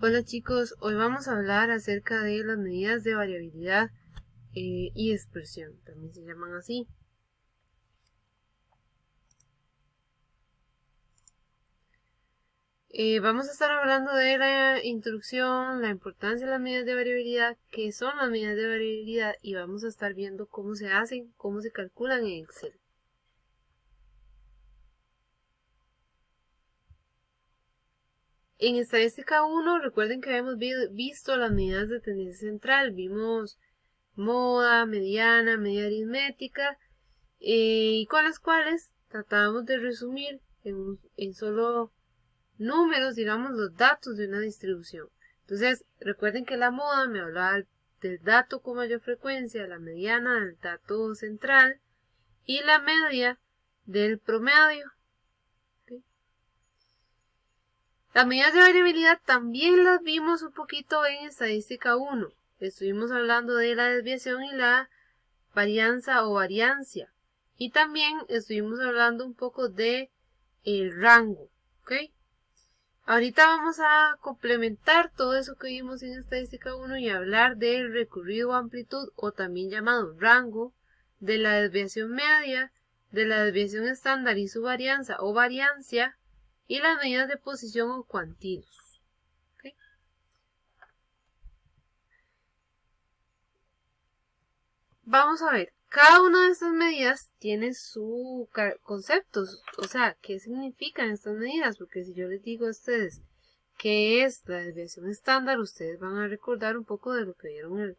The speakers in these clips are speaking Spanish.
Hola chicos, hoy vamos a hablar acerca de las medidas de variabilidad y dispersión, también se llaman así. Vamos a estar hablando de la introducción, la importancia de las medidas de variabilidad, qué son las medidas de variabilidad y vamos a estar viendo cómo se hacen, cómo se calculan en Excel. En estadística 1, recuerden que habíamos visto las medidas de tendencia central, vimos moda, mediana, media aritmética, y con las cuales tratábamos de resumir en solo números, digamos, los datos de una distribución. Entonces, recuerden que la moda me hablaba del dato con mayor frecuencia, la mediana del dato central y la media del promedio. ¿Okay? Las medidas de variabilidad también las vimos un poquito en estadística 1. Estuvimos hablando de la desviación y la varianza o variancia. Y también estuvimos hablando un poco de el rango. ¿Ok? Ahorita vamos a complementar todo eso que vimos en estadística 1 y hablar del recorrido o amplitud o también llamado rango, de la desviación media, de la desviación estándar y su varianza o variancia y las medidas de posición o cuantilos. ¿Okay? Vamos a ver, cada una de estas medidas tiene su concepto, o sea, ¿qué significan estas medidas? Porque si yo les digo a ustedes qué es la desviación estándar, ustedes van a recordar un poco de lo que vieron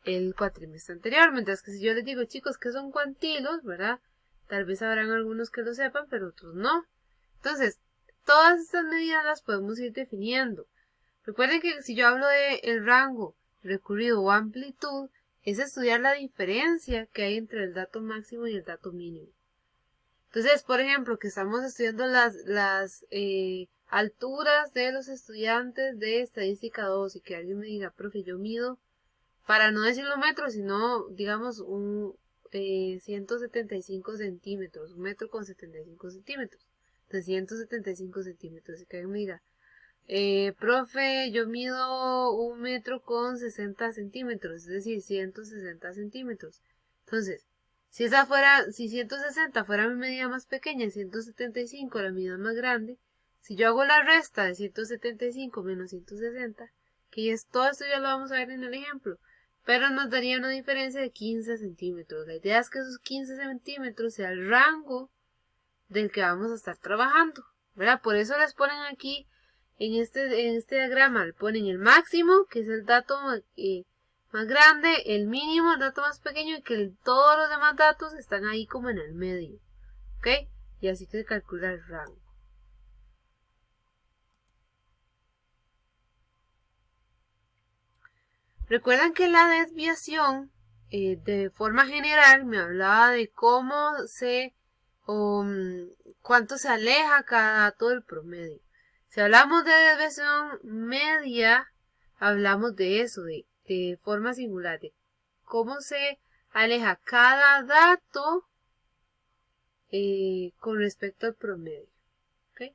el cuatrimestre anterior, mientras que si yo les digo, chicos, ¿qué son cuantilos? ¿Verdad? Tal vez habrán algunos que lo sepan, pero otros no. Entonces, todas estas medidas las podemos ir definiendo. Recuerden que si yo hablo de el rango, recorrido o amplitud, es estudiar la diferencia que hay entre el dato máximo y el dato mínimo. Entonces, por ejemplo, que estamos estudiando las alturas de los estudiantes de estadística 2 y que alguien me diga, profe, yo mido, para no decir los metros, sino, digamos, 175 centímetros, 1,75 centímetros, de 175 centímetros, y que alguien me diga, profe, yo mido 1,60 centímetros, es decir, 160 centímetros. Entonces, si 160 fuera mi medida más pequeña y 175 la medida más grande, si yo hago la resta de 175 menos 160, que es todo esto ya lo vamos a ver en el ejemplo, pero nos daría una diferencia de 15 centímetros. La idea es que esos 15 centímetros sea el rango del que vamos a estar trabajando, ¿verdad? Por eso les ponen aquí en este diagrama, le ponen el máximo, que es el dato más grande, el mínimo, el dato más pequeño, y que todos los demás datos están ahí como en el medio. ¿Ok? Y así que se calcula el rango. Recuerdan que la desviación, de forma general, me hablaba de cómo cuánto se aleja cada dato del promedio. Si hablamos de desviación media, hablamos de eso, de forma singular, de cómo se aleja cada dato con respecto al promedio. ¿Okay?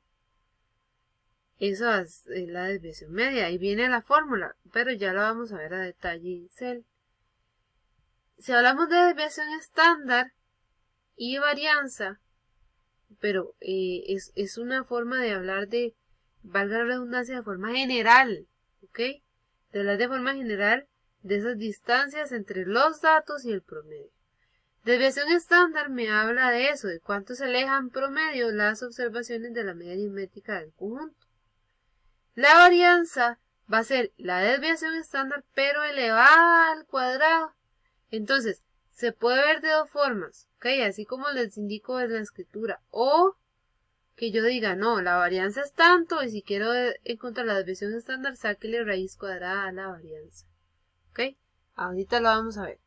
Eso es la desviación media. Ahí viene la fórmula, pero ya la vamos a ver a detalle en Excel. Si hablamos de desviación estándar y varianza, pero es una forma de hablar de, valga la redundancia, de forma general, ¿ok? De hablar de forma general de esas distancias entre los datos y el promedio. Desviación estándar me habla de eso, de cuánto se alejan en promedio las observaciones de la media aritmética del conjunto. La varianza va a ser la desviación estándar, pero elevada al cuadrado. Entonces, se puede ver de dos formas, ¿ok? Así como les indico en la escritura. O que yo diga, no, la varianza es tanto y si quiero encontrar la desviación estándar, sáquele raíz cuadrada a la varianza. ¿Ok? Ahorita lo vamos a ver.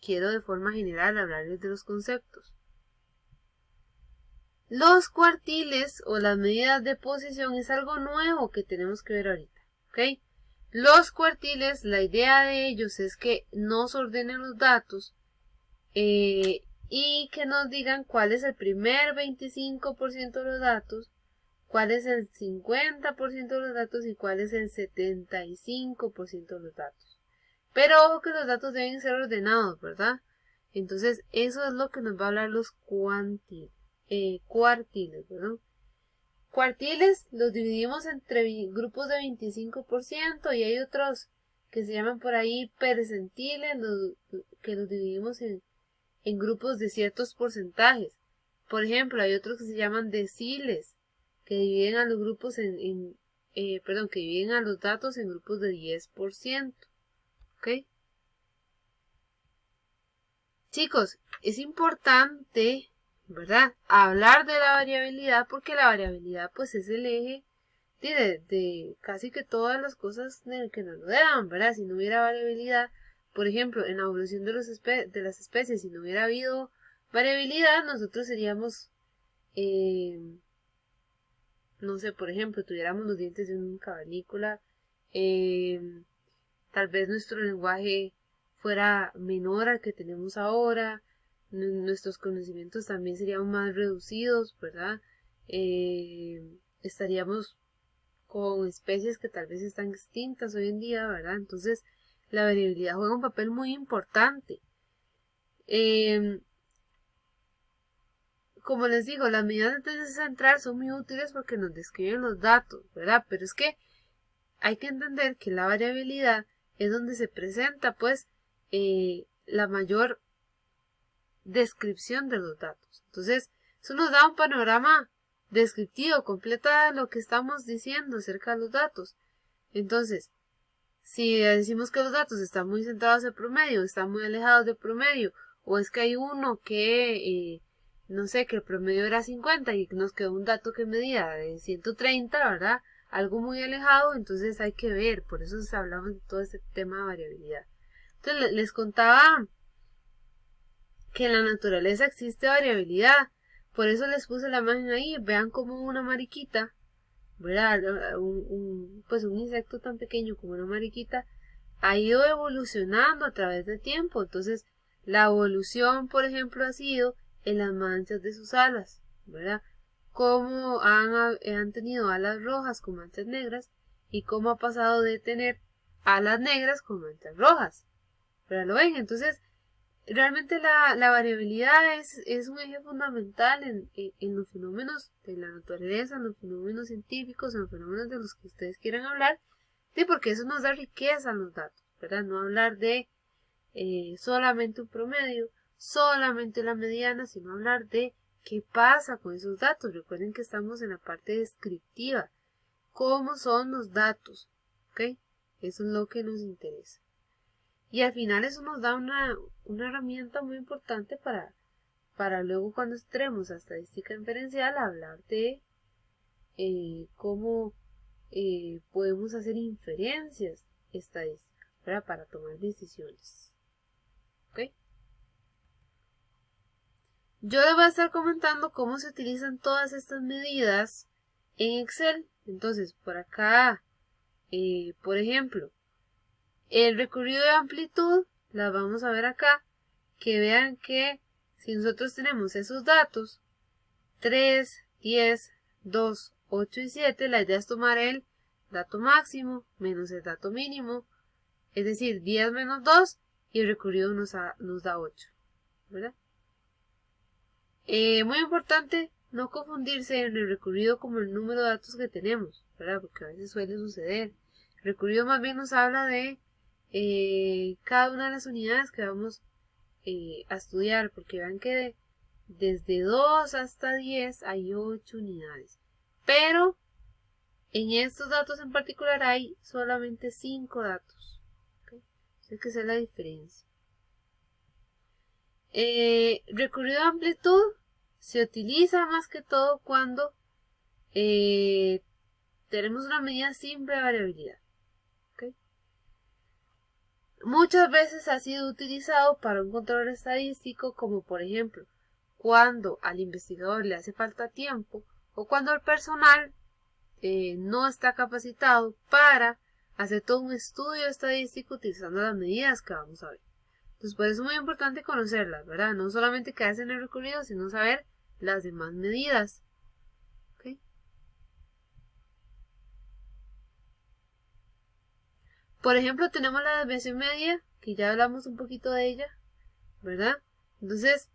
Quiero de forma general hablarles de los conceptos. Los cuartiles o las medidas de posición es algo nuevo que tenemos que ver ahorita. ¿Ok? Los cuartiles, la idea de ellos es que nos ordenen los datos y que nos digan cuál es el primer 25% de los datos, cuál es el 50% de los datos y cuál es el 75% de los datos. Pero ojo que los datos deben ser ordenados, ¿verdad? Entonces, eso es lo que nos va a hablar los cuartiles, ¿verdad? Cuartiles los dividimos entre grupos de 25% y hay otros que se llaman por ahí percentiles, que los dividimos en grupos de ciertos porcentajes. Por ejemplo, hay otros que se llaman deciles, que dividen a los grupos que dividen a los datos en grupos de 10%. ¿Ok? Chicos, es importante, ¿verdad?, hablar de la variabilidad, porque la variabilidad pues es el eje de casi que todas las cosas que nos rodean, ¿verdad? Si no hubiera variabilidad, por ejemplo, en la evolución de las especies, si no hubiera habido variabilidad, nosotros seríamos, no sé, por ejemplo, tuviéramos los dientes de un cavernícola, tal vez nuestro lenguaje fuera menor al que tenemos ahora, nuestros conocimientos también serían más reducidos, ¿verdad? Estaríamos con especies que tal vez están extintas hoy en día, ¿verdad? Entonces, la variabilidad juega un papel muy importante. Como les digo, las medidas de tendencia central son muy útiles porque nos describen los datos, ¿verdad? Pero es que hay que entender que la variabilidad es donde se presenta, pues, la mayor descripción de los datos. Entonces, eso nos da un panorama descriptivo, completa lo que estamos diciendo acerca de los datos. Entonces, si decimos que los datos están muy centrados en promedio, están muy alejados del promedio, o es que hay uno que, no sé, que el promedio era 50 y nos quedó un dato que medía de 130, ¿verdad? Algo muy alejado, entonces hay que ver, por eso hablamos de todo este tema de variabilidad. Entonces les contaba que en la naturaleza existe variabilidad, por eso les puse la imagen ahí, vean como una mariquita, ¿verdad? Pues un insecto tan pequeño como una mariquita ha ido evolucionando a través del tiempo. Entonces, la evolución, por ejemplo, ha sido en las manchas de sus alas, ¿verdad? Cómo han tenido alas rojas con manchas negras y cómo ha pasado de tener alas negras con manchas rojas. ¿Verdad? ¿Lo ven? Entonces, realmente la variabilidad es un eje fundamental en los fenómenos de la naturaleza, en los fenómenos científicos, en los fenómenos de los que ustedes quieran hablar, sí, porque eso nos da riqueza en los datos, ¿verdad? No hablar de solamente un promedio, solamente la mediana, sino hablar de qué pasa con esos datos. Recuerden que estamos en la parte descriptiva, cómo son los datos, ¿ok? Eso es lo que nos interesa. Y al final eso nos da una herramienta muy importante para luego cuando entremos a estadística inferencial hablar de cómo podemos hacer inferencias estadísticas, ¿verdad? Para tomar decisiones. ¿Ok? Yo les voy a estar comentando cómo se utilizan todas estas medidas en Excel. Entonces, por acá, por ejemplo, el recorrido de amplitud, la vamos a ver acá, que vean que si nosotros tenemos esos datos, 3, 10, 2, 8 y 7, la idea es tomar el dato máximo menos el dato mínimo, es decir, 10 menos 2, y el recorrido nos da 8, ¿verdad? Muy importante no confundirse en el recorrido como el número de datos que tenemos, ¿verdad? Porque a veces suele suceder. El recorrido más bien nos habla de cada una de las unidades que vamos a estudiar, porque vean que desde 2 hasta 10 hay 8 unidades. Pero en estos datos en particular hay solamente 5 datos. ¿Okay? Hay que hacer la diferencia. Recorrido de amplitud se utiliza más que todo cuando tenemos una medida simple de variabilidad. ¿Okay? Muchas veces ha sido utilizado para un control estadístico, como por ejemplo cuando al investigador le hace falta tiempo o cuando el personal no está capacitado para hacer todo un estudio estadístico utilizando las medidas que vamos a ver. Entonces, por eso es muy importante conocerlas, ¿verdad? No solamente quedarse en el recorrido, sino saber las demás medidas. ¿Okay? por ejemplo, tenemos la desviación media, que ya hablamos un poquito de ella, ¿verdad? Entonces,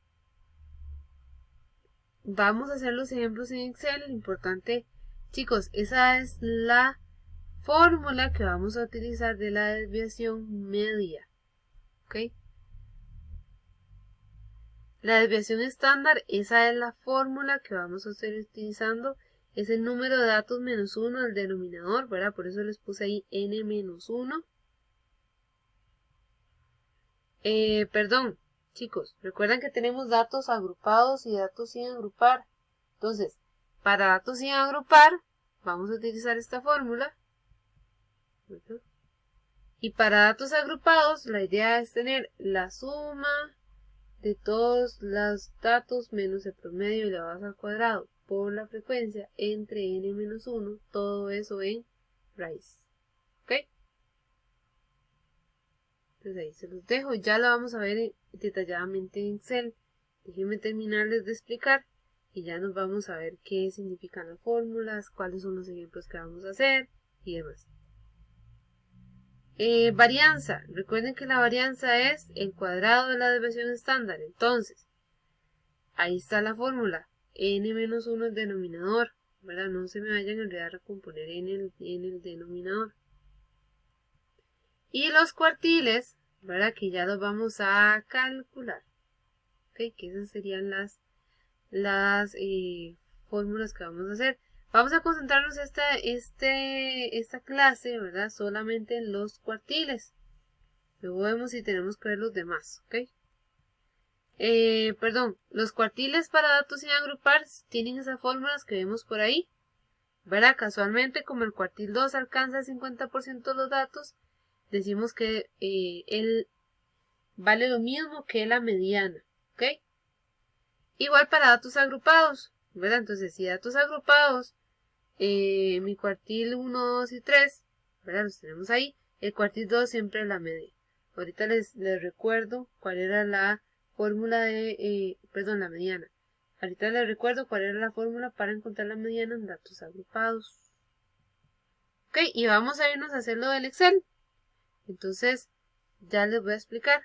vamos a hacer los ejemplos en Excel. Lo importante, chicos, esa es la fórmula que vamos a utilizar de la desviación media, ¿ok? La desviación estándar, esa es la fórmula que vamos a estar utilizando. Es el número de datos menos 1 del denominador, ¿verdad? Por eso les puse ahí n menos 1. Perdón, chicos, recuerden que tenemos datos agrupados y datos sin agrupar. Entonces, para datos sin agrupar, vamos a utilizar esta fórmula, ¿verdad? Y para datos agrupados, la idea es tener la suma de todos los datos menos el promedio elevado al cuadrado por la frecuencia entre n menos 1, todo eso en raíz. ¿Ok? Entonces ahí se los dejo. Ya lo vamos a ver detalladamente en Excel. Déjenme terminarles de explicar y ya nos vamos a ver qué significan las fórmulas, cuáles son los ejemplos que vamos a hacer y demás. Varianza. Recuerden que la varianza es el cuadrado de la desviación estándar. Entonces, ahí está la fórmula. N menos 1 es denominador, ¿verdad? No se me vayan a olvidar recomponer en el denominador. Y los cuartiles, ¿verdad? Que ya los vamos a calcular. ¿Ok? Que esas serían las fórmulas que vamos a hacer. Vamos a concentrarnos esta clase, ¿verdad? Solamente en los cuartiles. Luego vemos si tenemos que ver los demás, ¿ok? Perdón, los cuartiles para datos sin agrupar tienen esas fórmulas que vemos por ahí, ¿verdad? Casualmente, como el cuartil 2 alcanza el 50% de los datos, decimos que él vale lo mismo que la mediana, ¿ok? Igual para datos agrupados, ¿verdad? Entonces, si datos agrupados, mi cuartil 1, 2 y 3, ¿verdad? Los tenemos ahí. El cuartil 2 siempre es la media. Ahorita les recuerdo cuál era la fórmula de, la mediana. Ahorita les recuerdo cuál era la fórmula para encontrar la mediana en datos agrupados. Ok, y vamos a irnos a hacer lo del Excel. Entonces, ya les voy a explicar.